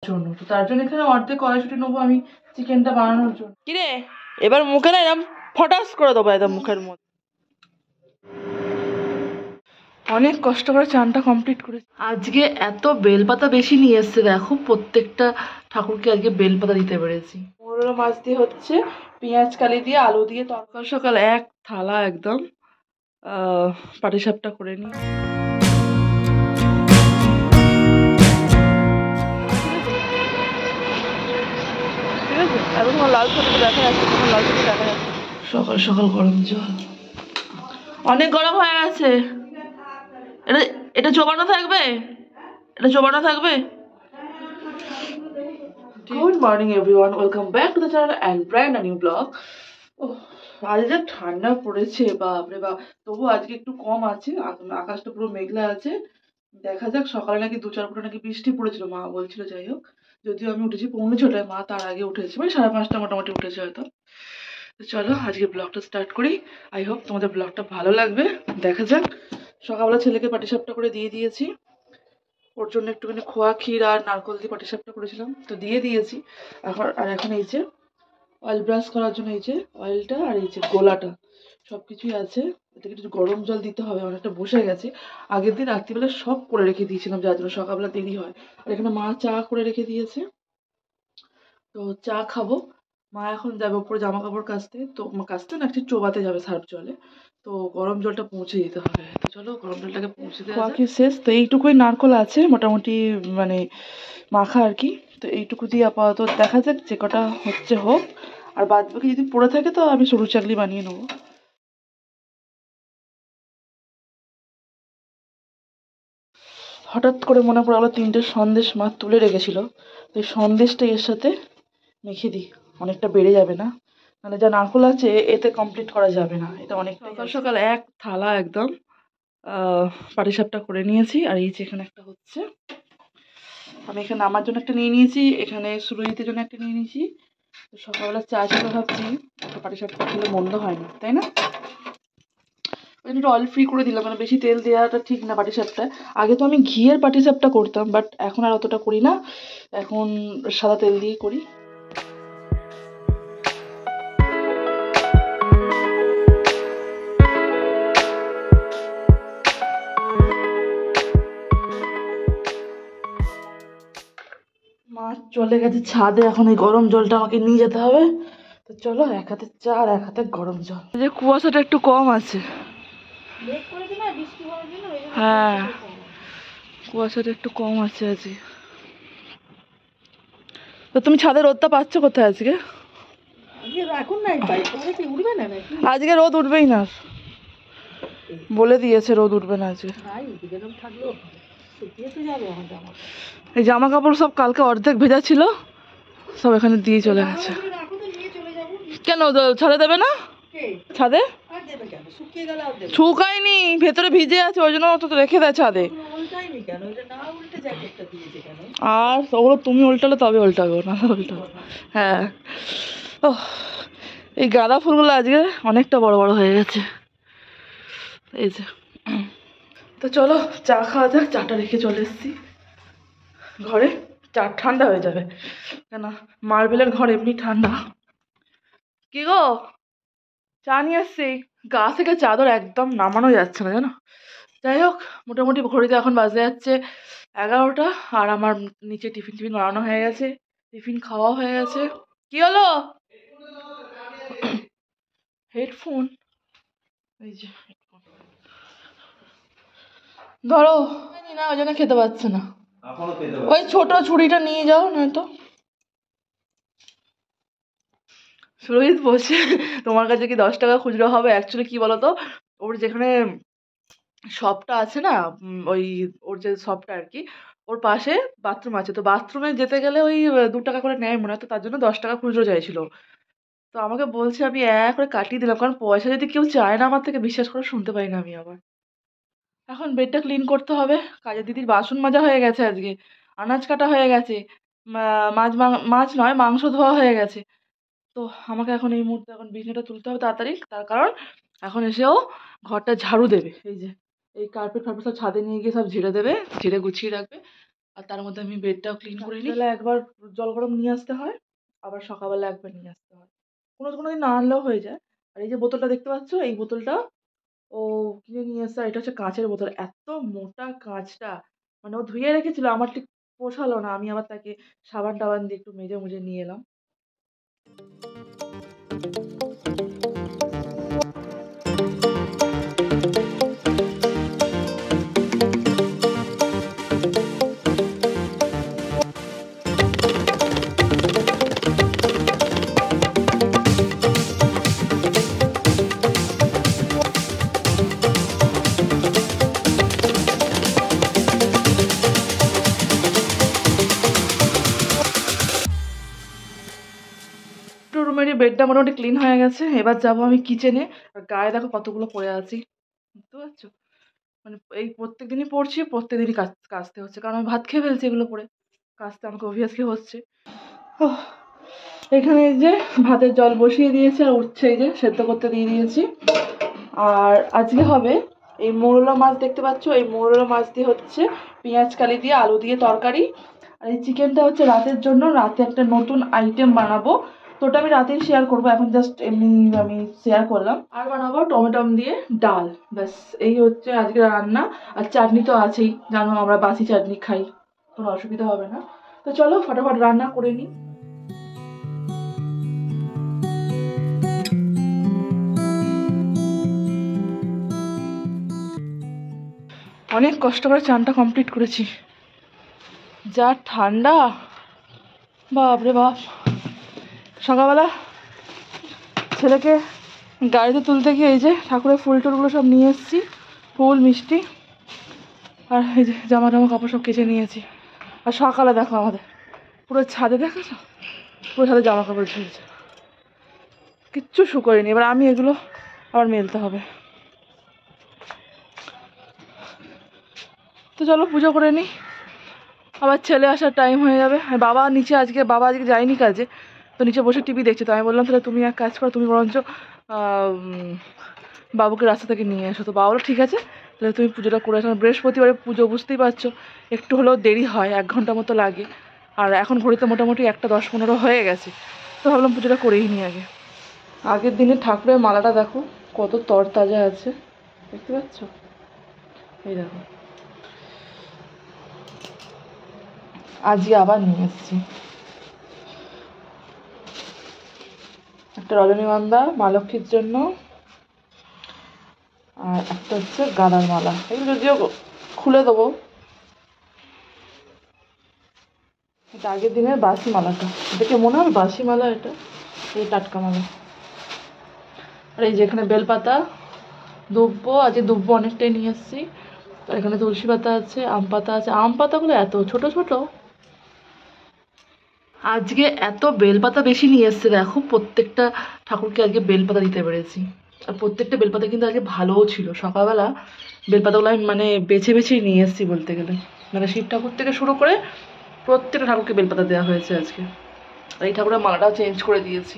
জন্য, তো তার জন্য এখানে অর্ধেক কড়াইশুঁটি নেবো আমি চিকেনটা বানানোর জন্য। কিরে এবার মুখে না এরকম ফটাস করে দেবো একদম মুখের মধ্যে। অনেক কষ্ট করে চানটা কমপ্লিট করে আজকে এত বেলপাতা বেশি নিয়ে এসছে, দেখো প্রত্যেকটা ঠাকুরকে আজকে বেলপাতা দিতে পেরেছি। মোরলা মাছ দিয়ে হচ্ছে পেঁয়াজ কালি দিয়ে আলু দিয়ে তরকারি, সকাল এক থালা একদম পাটিসাপটা করে নিই। ঠিক আছে, এখন তোমার লাল ছবিটা দেখা যাচ্ছে, তোমার লাল ছবি দেখা যাচ্ছে। সকাল সকাল গরম জল অনেক গরম হয়ে গেছে। এটা এটা চোবানো থাকবে, এটা চোবানো থাকবে। Good morning everyone, welcome back to the channel and brand new blog. আজ যা ঠান্ডা পড়েছে বাপরে বাপ, তবু আজকে একটু কম আছে, আকাশটা পুরো মেঘলা আছে। দেখা যাক, সকালে নাকি 2-4 ফোঁটা নাকি বৃষ্টি পড়েছিল মা বলছিল। যাই হোক, যদিও আমি উঠেছি 4:45, মা তার আগে উঠেছে, মানে 5:30 মোটামুটি উঠেছে হয়তো। তো চলো আজকে ব্লগটা স্টার্ট করি। আই হোপ তোমাদের ব্লগটা ভালো লাগবে। দেখা যাক, সকালবেলা ছেলেকে পাটিসাপটা করে দিয়ে দিয়েছি, ওর জন্য একটুখানি খোয়া ক্ষীর আর নারকল দিয়ে পাটিসাপটা করেছিলাম, তো দিয়ে দিয়েছি। এখন এই যে অয়েল ব্রাশ করার জন্য এই যে অয়েলটা আর এই যে গোলাটা সব কিছুই আছে। এটাকে একটু গরম জল দিতে হবে, অনেকটা বসে গেছে। আগের দিন রাত্রিবেলা সব করে রেখে দিয়েছিলাম, যার জন্য সকালবেলা দেরি হয়। আর এখানে মা চা করে রেখে দিয়েছে, তো চা খাবো। মা এখন যাবে উপরে জামা কাপড় কাচতে, তো কাচতে না একটু চোবাতে যাবে সার্ফ জলে, তো গরম জলটা পৌঁছে দিতে হবে। তো চলো গরম জলটাকে পৌঁছে দেওয়া যাক। শেষ তো এইটুকুই নারকল আছে মোটামুটি, মানে মাখা আর কি। তো এইটুকু দিয়ে আপাতত দেখা যাক, যে কটা হচ্ছে হোক, আর বাদ বাকি যদি পড়ে থাকে তো আমি সরু চাকলি বানিয়ে নেবো। হঠাৎ করে মনে পড়ে গেলো 3টে সন্দেশ মা তুলে রেখেছিল, তো এই সন্দেশটা এর সাথে মেখে দিই, অনেকটা বেড়ে যাবে না, মানে যা নারকোল আছে এতে কমপ্লিট করা যাবে না। এটা অনেক সকাল সকাল এক থালা একদম পাটিসাপটা করে নিয়েছি। আর এই যে এখানে একটা হচ্ছে, আমি এখানে আমার জন্য একটা নিয়ে নিয়েছি, এখানে সুরজিতের জন্য একটা নিয়ে নিয়েছি। তো সকালবেলা চা ছিল, ভাবছি পাটিসাপটা খেলে মন্দ হয় না, তাই না? ওই জন্য একটু অয়েল ফ্রি করে দিলাম, মানে বেশি তেল দেওয়াটা ঠিক না পাটিসাপটা। আগে তো আমি ঘিয়ের পাটিসাপটা করতাম, বাট এখন আর অতটা করি না, এখন সাদা তেল দিয়ে করি। মা চলে গেছে ছাদে, এখন এই গরম জলটা আমাকে নিয়ে যেতে হবে। তো চলো, এক হাতে চা আর এক হাতে গরম জল। এই যে কুয়াশাটা একটু কম আছে, হ্যাঁ কুয়াশাটা একটু কম আছে আজকে। তো তুমি ছাদে রোদটা পাচ্ছ কোথায় আজকে? আজকে রোদ উঠবেই না, বলে দিয়েছে রোদ উঠবে না আজকে। এই জামা কাপড় সব কালকে অর্ধেক ভেজা ছিল, সব এখানে দিয়ে চলে গেছে। কেন ছাদে দেবে না? ছাদে শুকায়নি, ভেতরে ভিজে আছে, ওই জন্য তো রেখে দেয় ছাদে। আর ওগুলো তুমি উল্টালে তবে উল্টাবো, না উল্টাবো। হ্যাঁ, ও এই গাঁদা ফুলগুলো আজকে অনেকটা বড় বড় হয়ে গেছে, এই যে। তো চলো চা খাওয়া যাক, চাটা রেখে চলে এসেছি ঘরে। চা ঠান্ডা হয়ে যাবে, কেন মার্বেলের ঘর এমনি ঠান্ডা। কি গো, চা নিয়ে এসছি, গা থেকে চাদর একদম নামানো যাচ্ছে না জানো। যাই হোক, মোটামুটি ঘড়িতে এখন বাজে যাচ্ছে 11টা, আর আমার নিচে টিফিন বানানো হয়ে গেছে, টিফিন খাওয়া হয়ে গেছে। কি হলো? হেডফোন, এই যে ধরো না, ওই জন্য খেতে পাচ্ছে না। ওই ছোট ছুরিটা নিয়ে যাও নয়তো। সুরজিৎ বলছে তোমার কাছে কি 10 টাকা খুচরো হবে? অ্যাকচুয়ালি কি বলতো, ওর যেখানে শপটা আছে না, ওই ওর যে শপটা আর কি, ওর পাশে বাথরুম আছে, তো বাথরুমে যেতে গেলে ওই 2 টাকা করে নেয় মনে হয়, তো তার জন্য 10 টাকা খুচরো চাইছিল। তো আমাকে বলছে, আমি করে কাটিয়ে দিলাম, কারণ পয়সা যদি কেউ চায় না আমার থেকে, বিশ্বাস করে শুনতে পাই না আমি আবার। এখন বেডটা ক্লিন করতে হবে, কাজের দিদির বাসন মাজা হয়ে গেছে আজকে, আনাজ কাটা হয়ে গেছে, মাছ নয় মাংস ধোয়া হয়ে গেছে। তো আমাকে এখন এই মুহূর্তে এখন বিছানাটা তুলতে হবে তাড়াতাড়ি, তার কারণ এখন এসেও ঘরটা ঝাড়ু দেবে। এই যে এই কার্পেট ফার্পেট সব ছাদে নিয়ে গিয়ে সব ঝেড়ে দেবে, ঝেড়ে গুছিয়ে রাখবে। আর তার মধ্যে আমি বেডটাও ক্লিন করে নিই। তাহলে একবার জল গরম নিয়ে আসতে হয়, আবার সকালবেলা একবার নিয়ে আসতে হয়, কোনো দিন না আনলেও হয়ে যায়। আর এই যে বোতলটা দেখতে পাচ্ছ, এই বোতলটা ও কিনে নিয়ে এসছে। এটা হচ্ছে কাঁচের বোতল, এত মোটা কাঁচটা, মানে ও ধুয়ে রেখেছিল, আমার ঠিক পোষালো না, আমি আবার তাকে সাবান টাবান দিয়ে একটু মেজে মুজে নিয়ে এলাম। রুমের বেডটা মোটামুটি ক্লিন হয়ে গেছে। এবার যাবো আমি কিচেনে। আর গায়ে দেখো কতগুলো পড়ে আছি, বুঝতে পারছো? মানে এই প্রত্যেক দিনই পড়ছি, প্রত্যেক দিনই কাচতে হচ্ছে, কারণ আমি ভাত খেয়ে ফেলছি, এগুলো পরে কাচতে আমাকে অবভিয়াসলি হচ্ছে। এখানে এই যে ভাতের জল বসিয়ে দিয়েছি, আর উঠছে এই যে সেদ্ধ করতে দিয়ে দিয়েছি। আর আজকে হবে এই মোরলা মাছ, দেখতে পাচ্ছ, এই মোরলা মাছ দিয়ে হচ্ছে পেঁয়াজ কালি দিয়ে আলু দিয়ে তরকারি। আর এই চিকেনটা হচ্ছে রাতের জন্য, রাতে একটা নতুন আইটেম বানাবো, তো ওটা আমি রাতেই শেয়ার করবো, এখন জাস্ট এমনি আমি শেয়ার করলাম। আর বানাবো টমেটো দিয়ে ডাল, ব্যাস এই হচ্ছে আজকে রান্না। আর চাটনি তো আছেই, জানো আমরা বাসি চাটনি খাই, কোনো অসুবিধা হবে না। তো চলো ফটাফট রান্না করে নিই। অনেক কষ্ট করে চানটা কমপ্লিট করেছি, যা ঠান্ডা, বাপরে বাপ। সকালবেলা ছেলেকে গাড়িতে তুলতে গিয়ে এই যে ঠাকুরের ফুল টুলগুলো সব নিয়ে এসেছি, ফুল মিষ্টি, আর এই যে জামা কাপড় সব কেচে নিয়েছি। আর সকালে দেখো আমাদের পুরো ছাদে, দেখেছো পুরো ছাদে জামা কাপড় ঝুলছে, কিচ্ছু শুকোয়নি। এবার আমি এগুলো আবার মেলতে হবে। তো চলো পুজো করে নিই, আবার ছেলে আসার টাইম হয়ে যাবে। আর বাবা আজকে যায়নি কাজে, তো নিচে বসে টিভি দেখছে। তো আমি বললাম তাহলে তুমি এক কাজ করো, তুমি বরঞ্চ বাবুকে রাস্তা থেকে নিয়ে এসো। তো বাবা বলো ঠিক আছে, তাহলে তুমি পুজোটা করে আসো। বৃহস্পতিবারে পুজো, বুঝতেই পারছো একটু হলেও দেরি হয়, 1 ঘন্টা মতো লাগে। আর এখন ঘড়িতে মোটামুটি 1:10-15 হয়ে গেছে, তো ভাবলাম পুজোটা করেই নিই আগে। আগের দিনে ঠাকুরের মালাটা দেখো কত তরতাজা আছে, দেখতে পাচ্ছ, এই দেখো আজকে আবার নিয়ে এসেছি। একটা রজনীগন্ধা মা লক্ষ্মীর জন্য, আর একটা হচ্ছে গাঁদার মালা, এগুলো যদিও খুলে দেবো। এটা আগের দিনের বাসি মালাটা, দেখে মনে হয় বাসি মালা, এটা এই টাটকা মালা। আর এই যে এখানে বেলপাতা, দুব্ব, আজকে দুব্ব অনেকটাই নিয়ে এসেছি। আর এখানে তুলসী পাতা আছে, আম পাতা আছে। আম পাতাগুলো এত ছোট ছোট, আজকে এত বেলপাতা বেশি নিয়ে এসছে দেখো, প্রত্যেকটা ঠাকুরকে আজকে বেলপাতা দিতে পেরেছি। আর প্রত্যেকটা বেলপাতা কিন্তু আজকে ভালোও ছিল। সকালবেলা বেলপাতাগুলো আমি মানে বেছে বেছেই নিয়ে এসেছি বলতে গেলে, মানে শিব ঠাকুর থেকে শুরু করে প্রত্যেকটা ঠাকুরকে বেলপাতা দেওয়া হয়েছে আজকে। আর এই ঠাকুরের মালাটাও চেঞ্জ করে দিয়েছি।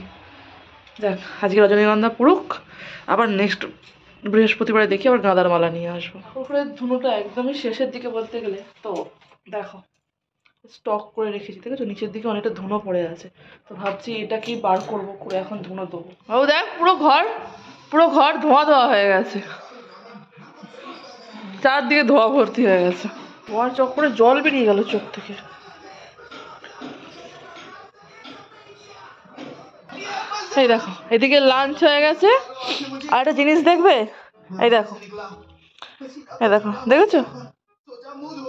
দেখ আজকে রজনীগন্ধা পুরুক, আবার নেক্সট বৃহস্পতিবারে দেখি আবার গাঁদার মালা নিয়ে আসবো। ঠাকুরের ধুনোটা একদমই শেষের দিকে বলতে গেলে, তো দেখো স্টক করে রেখেছি, ঠিক আছে, নিচের দিকে অনেকটা ধুনো পড়ে আছে। তো ভাবছি এটা কি বার করবো, করে এখন ধুনো দেবো। ও দেখ পুরো ঘর ধোঁয়া ধোঁয়া হয়ে গেছে, চারদিকে ধোঁয়া ভর্তি হয়ে গেছে, ধোঁয়ার চক্করে জল বেরিয়ে গেল চোখ থেকে। এই দেখো এদিকে লাঞ্চ হয়ে গেছে। আর একটা জিনিস দেখবে, এই দেখো দেখেছো,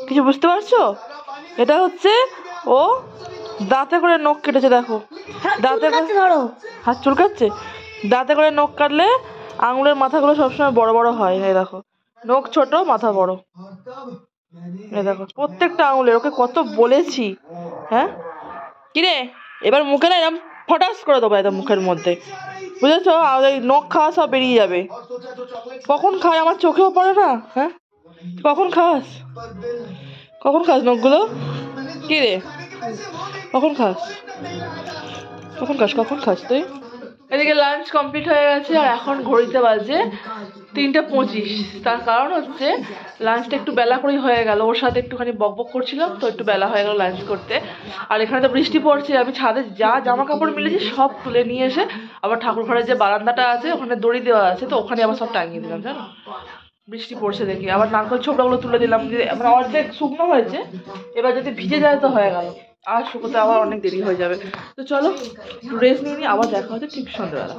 কিছু বুঝতে পারছো? এটা হচ্ছে ও দাঁতে করে নখ কেটেছে, দেখো দাঁতে ধরো, হাত চুলকাচ্ছে। দাঁতে করে নখ কাটলে আঙুলের মাথাগুলো সবসময় বড় বড় হয়। এই দেখো নখ ছোট, মাথা বড়। এই দেখো প্রত্যেকটা আঙুলের, ওকে কত বলেছি। হ্যাঁ কিরে, এবার মুখে না এরকম ফটাস করে দেবো একদম মুখের মধ্যে, বুঝেছো? আর ওই নখ খাওয়া সব বেরিয়ে যাবে। কখন খায় আমার চোখেও পড়ে না। হ্যাঁ কখন খাস নখগুলো? কি রে কখন খাস তুই? এদিকে লাঞ্চ কমপ্লিট হয়ে গেছে, আর এখন ঘড়িতে বাজে 3:25। তার কারণ হচ্ছে লাঞ্চটা একটু বেলা করেই হয়ে গেল, ওর সাথে একটুখানি বকবক করছিলাম তো একটু বেলা হয়ে গেল লাঞ্চ করতে। আর এখানে তো বৃষ্টি পড়ছে, আমি ছাদে যা জামা কাপড় মিলেছি সব তুলে নিয়ে এসে আবার ঠাকুর ঘরের যে বারান্দাটা আছে ওখানে দড়ি দেওয়া আছে, তো ওখানে আবার সব টাঙিয়ে দিলাম জানো। বৃষ্টি পড়ছে দেখি, আবার নারকেল ছোবড়াগুলো তুলে দিলাম, মানে অর্ধেক শুকনো হয়েছে, এবার যদি ভিজে যায় তো হয়ে গেল, আর শুকোতে আবার অনেক দেরি হয়ে যাবে। তো চলো একটু রেস্ট নিয়ে নিই, আবার দেখা হচ্ছে ঠিক সন্ধ্যাবেলা।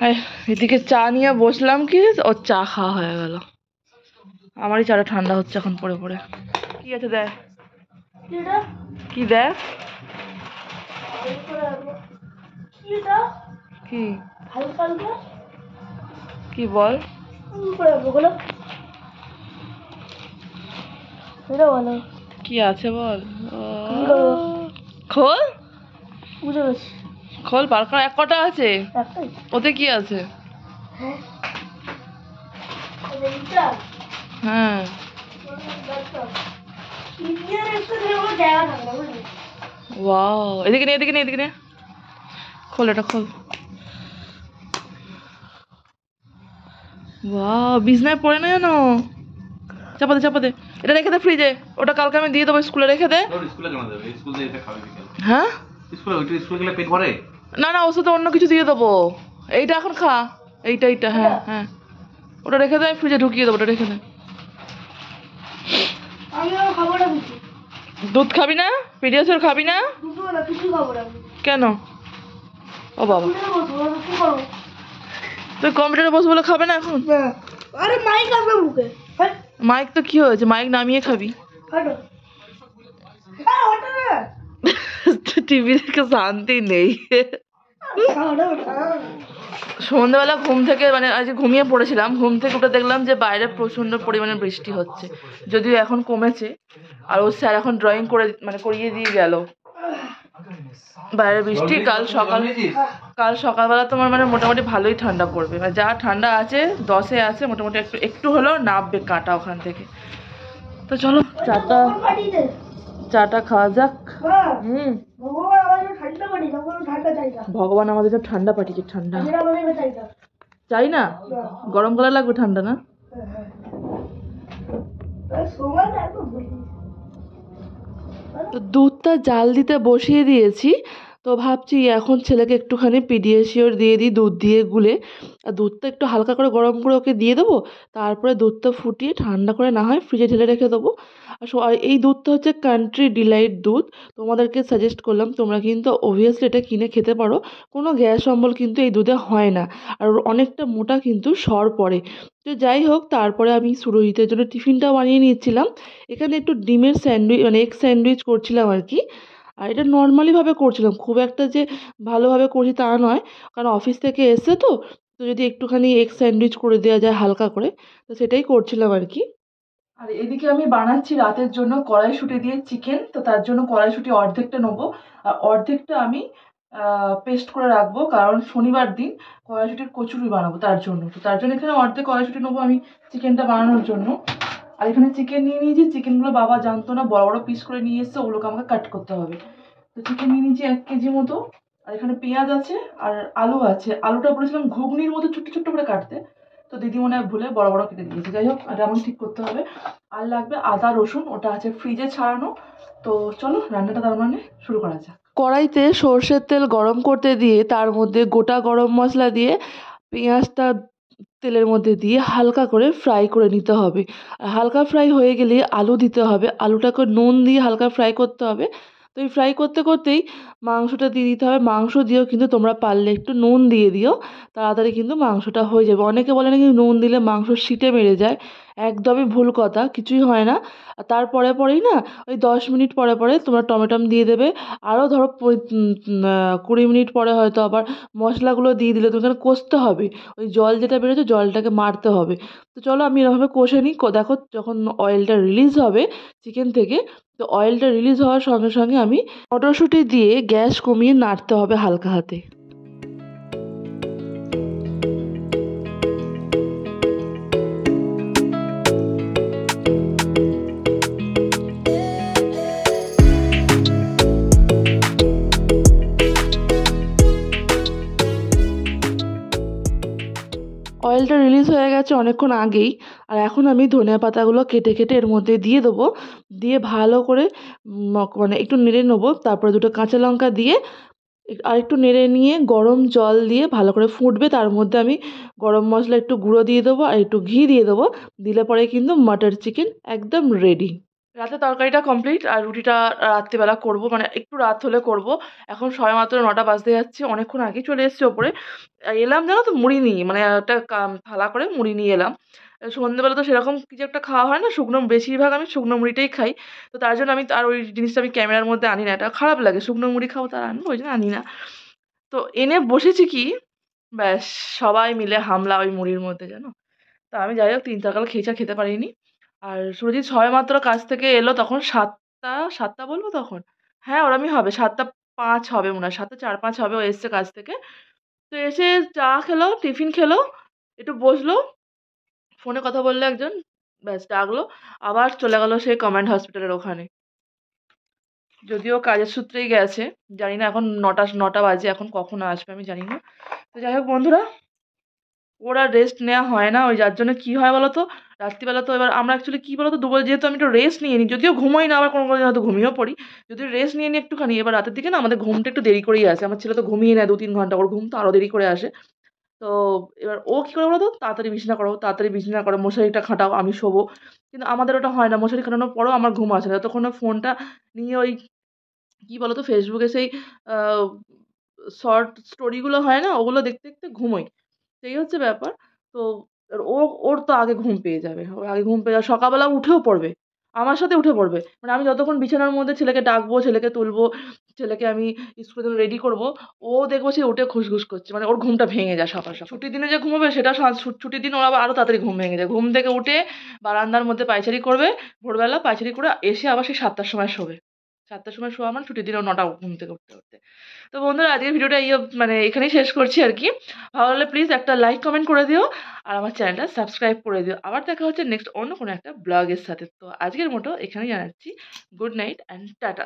হ্যাঁ, এদিকে চা নিয়ে বসলাম, কি ওর চা খাওয়া হয়ে গেল, আমারই চাটা ঠান্ডা হচ্ছে এখন পরে পরে। কি আছে দেখ, কি দেখ, কি কি বল, কি আছে বল, খোল খোল, বার কর। এক কটা আছে, ওতে কি আছে? হ্যাঁ ওয়াও, এদিকে নে এদিকে নে এদিকে নে, খোল এটা খোল। ওয়াও, বিছনায় পড়ে না জানো, চাপা দে চাপা দে, এটা রেখে দে ফ্রিজে, ওটা কালকে আমি দিয়ে দেবো স্কুলে, রেখে দে। হ্যাঁ না না, ওর সাথে অন্য কিছু দিয়ে দেবো, এইটা এখন খা, এইটা এইটা, হ্যাঁ হ্যাঁ, ওটা রেখে দে, ফ্রিজে ঢুকিয়ে দেবো, ওটা রেখে দে। দুধ খাবি না, পিডিয়াশোর খাবি না? কেন? ও বাবা, তুই কম্পিউটারে বসে বলে খাবে না এখন? আরে মাইক আসবে মুখে, মাইক তো কি হয়েছে, মাইক নামিয়ে খাবি। টিভি দেখে শান্তি নেই। সন্ধ্যাবেলা ঘুম থেকে, মানে আজ ঘুমিয়ে পড়েছিলাম, ঘুম থেকে উঠে দেখলাম যে বাইরে প্রচন্ড পরিমাণে বৃষ্টি হচ্ছে, যদিও এখন কমেছে। আর ও স্যার এখন ড্রয়িং করে মানে করিয়ে দিয়ে গেল বাইরে বৃষ্টি। কাল সকালবেলা তোমার মানে মোটামুটি ভালোই ঠান্ডা পড়বে, মানে যা ঠান্ডা আছে 10-এ আছে, মোটামুটি একটু একটু হলেও নামবে কাঁটা ওখান থেকে। তো চলো চাটা খাওয়া যাক। ভগবান আমাদের সব ঠান্ডা পাঠিয়েছে, ঠান্ডা চাই না, গরম কালে লাগবে, ঠান্ডা না। তো দুধটা জাল দিতে বসিয়ে দিয়েছি, তো ভাবছি এখন ছেলেকে একটুখানি পিডিয়াশিওর দিয়ে দিই দুধ দিয়ে গুলে, আর দুধটা একটু হালকা করে গরম করে ওকে দিয়ে দেবো, তারপরে দুধটা ফুটিয়ে ঠান্ডা করে না হয় ফ্রিজে ঢেলে রেখে দেবো। আর এই দুধটা হচ্ছে কান্ট্রি ডিলাইট দুধ, তোমাদেরকে সাজেস্ট করলাম, তোমরা কিন্তু অবভিয়াসলি এটা কিনে খেতে পারো, কোনো গ্যাস অম্বল কিন্তু এই দুধে হয় না, আর অনেকটা মোটা কিন্তু সর পড়ে। তো যাই হোক, তারপরে আমি সুরহিতের জন্য টিফিনটা বানিয়ে নিচ্ছিলাম, এখানে একটু ডিমের স্যান্ডউইচ মানে এগ স্যান্ডউইচ করছিলাম আর কি। আর এটা নর্মালিভাবে করছিলাম, খুব একটা যে ভালোভাবে করছি তা নয়, কারণ অফিস থেকে এসে তো তো যদি একটুখানি এগ স্যান্ডউইচ করে দেওয়া যায় হালকা করে, তো সেটাই করছিলাম আর কি। আর এদিকে আমি বানাচ্ছি রাতের জন্য কড়াইশুঁটি দিয়ে চিকেন, তো তার জন্য কড়াইশুঁটি অর্ধেকটা নেবো, আর অর্ধেকটা আমি পেস্ট করে রাখবো, কারণ শনিবার দিন কড়াইশুঁটির কচুরি বানাবো তার জন্য। তো তার জন্য এখানে অর্ধেক কড়াইশুঁটি নেবো আমি চিকেনটা বানানোর জন্য। আর এখানে চিকেন নিয়ে নিয়েছি, চিকেনগুলো বাবা জানতো না, বড় বড় পিস করে নিয়ে এসছে, ওগুলোকে আমাকে কাট করতে হবে। তো চিকেন নিয়ে নিয়েছি 1 কেজি মতো, আর এখানে পেঁয়াজ আছে আর আলু আছে। আলুটা বলেছিলাম ঘুগনির মতো ছোট্ট ছোট্ট করে কাটতে, তো দিদি মনে হয় ভুলে বড় বড় কেটে দিয়েছে। যাই হোক, এটা আমাকে ঠিক করতে হবে। আর লাগবে আদা রসুন, ওটা আছে ফ্রিজে ছাড়ানো। তো চলো রান্নাটা তার মানে শুরু করা যাক। কড়াইতে সর্ষের তেল গরম করতে দিয়ে তার মধ্যে গোটা গরম মশলা দিয়ে পেঁয়াজটা তেলের মধ্যে দিয়ে হালকা করে ফ্রাই করে নিতে হবে। আর হালকা ফ্রাই হয়ে গেলে আলু দিতে হবে, আলুটাকে নুন দিয়ে হালকা ফ্রাই করতে হবে। তো এই ফ্রাই করতে করতেই মাংসটা দিয়ে দিতে হবে, মাংস দিয়েও কিন্তু তোমরা পারলে একটু নুন দিয়ে দিও, তাড়াতাড়ি কিন্তু মাংসটা হয়ে যাবে। অনেকে বলে নাকি নুন দিলে মাংস সিটে মেরে যায়, একদমই ভুল কথা, কিছুই হয় না। আর তারপরে পরেই না ওই 10 মিনিট পরে পরে তোমরা টমেটো দিয়ে দেবে, আরও ধরো 20 মিনিট পরে হয়তো আবার মশলাগুলো দিয়ে দিলে, তোমাকে কষতে হবে, ওই জল যেটা বেরোচ্ছে জলটাকে মারতে হবে। তো চলো আমি এরকমভাবে কষে নিই। দেখো যখন অয়েলটা রিলিজ হবে চিকেন থেকে, তো অয়েলটা রিলিজ হওয়ার সঙ্গে সঙ্গে আমি মটরশুঁটি দিয়ে গ্যাস কমিয়ে নাড়তে হবে হালকা হাতে। অয়েলটা রিলিজ হয়ে গেছে অনেকক্ষণ আগেই। আর এখন আমি ধনিয়া পাতাগুলো কেটে কেটে এর মধ্যে দিয়ে দেবো, দিয়ে ভালো করে মানে একটু নেড়ে নেবো। তারপরে দুটো কাঁচা লঙ্কা দিয়ে আর একটু নেড়ে নিয়ে গরম জল দিয়ে ভালো করে ফুটবে, তার মধ্যে আমি গরম মশলা একটু গুঁড়ো দিয়ে দেবো আর একটু ঘি দিয়ে দেবো। দিলে পরে কিন্তু মাটার চিকেন একদম রেডি। রাতে তরকারিটা কমপ্লিট, আর রুটিটা রাত্রিবেলা করব, মানে একটু রাত হলে করব। এখন সবেমাত্র 9টা বাজতে যাচ্ছে, অনেকক্ষণ আগেই চলে এসেছি ওপরে। এলাম জানো তো মুড়ি নিয়ে, মানে একটা থালা করে মুড়ি নিয়ে এলাম। সন্ধ্যেবেলা তো সেরকম কিছু একটা খাওয়া হয় না, শুকনো বেশিরভাগ আমি শুকনো মুড়িটাই খাই। তো তার জন্য আমি আর ওই জিনিসটা আমি ক্যামেরার মধ্যে আনি না, এটা খারাপ লাগে, শুকনো মুড়ি খাবো তার আনবো, ওই জন্য আনি না। তো এনে বসেছি কি, ব্যাস সবাই মিলে হামলা ওই মুড়ির মধ্যে জানো। তা আমি যাই হোক 3-4 গাল খেয়েছি, আর খেতে পারিনি। আর সুরজিৎ সবেমাত্র কাজ থেকে এলো, তখন 7টা বলবো তখন, হ্যাঁ ওরমই হবে, 7টা 5 হবে মনে হয়, 7টা 4-5 হবে, ও এসছে কাজ থেকে। তো এসে চা খেলো, টিফিন খেলো, একটু বসলো, ফোনে কথা বললো একজন, ব্যাস ডাকলো, আবার চলে গেল সেই কমান্ড হসপিটালের ওখানে। যদিও কাজের সূত্রেই গেছে, জানি না এখন 9টা বাজে, এখন কখন আসবে আমি জানি না। তো যাই হোক বন্ধুরা, ওর আর রেস্ট নেওয়া হয় না, ওই যার জন্য কি হয় বলো তো, রাত্রিবেলা তো এবার আমরা অ্যাকচুয়ালি কী বলো তো, দুপুর যেহেতু আমি একটু রেস্ট নিয়ে নিই, যদিও ঘুমোই না, আবার কোনো কোনো দিন হয়তো ঘুমিয়েও পড়ি, যদি রেস্ট নিয়ে নিই একটুখানি, এবার রাতের দিকে না আমাদের ঘুমটা একটু দেরি করেই আসে, আমার ছেলে তো ঘুমিয়ে নেয় 2-3 ঘন্টা, ওর ঘুম তো আরও দেরি করে আসে। তো এবার ও কী করে বলো তো, তাড়াতাড়ি বিছানা করো, তাড়াতাড়ি বিছানা করো, মশারিটা খাটাও, আমি শোবো। কিন্তু আমাদের ওটা হয় না, মশারি খাটানোর পরেও আমার ঘুম আসে না, যতক্ষণ না ফোনটা নিয়ে ওই কী বলো তো, ফেসবুকে সেই শর্ট স্টোরিগুলো হয় না, ওগুলো দেখতে দেখতে ঘুমোই। সেই হচ্ছে ব্যাপার। তো ওর তো আগে ঘুম পেয়ে যাবে। ওর আগে ঘুম পেয়ে যাবে, সকালবেলা উঠেও পড়বে। আমার সাথে উঠে পড়বে। মানে আমি যতক্ষণ বিছানার মধ্যে ছেলেকে ডাকবো, ছেলেকে তুলবো, ছেলেকে আমি স্কুলের জন্য রেডি করবো, ও দেখবো সে উঠে খুসখুস করছে। মানে ওর ঘুমটা ভেঙে যায় সকাল, সকাল। ছুটির দিনে যে ঘুমাবে সেটা ছুটির দিন ওর আবার আরও তাড়াতাড়ি ঘুম ভেঙে যায়। ঘুম থেকে উঠে বারান্দার মধ্যে পায়চারি করবে, ভোরবেলা পায়চারি করে এসে আবার সেই 7টার সময় শোবে। 7টার সময় শোয়া মানে ছুটির দিনে ও 9টা ঘুম থেকে উঠতে, উঠতে। তো বন্ধুরা আজকের ভিডিওটা মানে এখানেই শেষ করছি আরকি। ভালো লাগলে প্লিজ একটা লাইক কমেন্ট করে দিও, আর আমার চ্যানেলটা সাবস্ক্রাইব করে দিও। আবার দেখা হচ্ছে নেক্সট অন্য কোনো একটা ব্লগের সাথে। তো আজকের মতো এখানেই জানাচ্ছি গুড নাইট অ্যান্ড টাটা।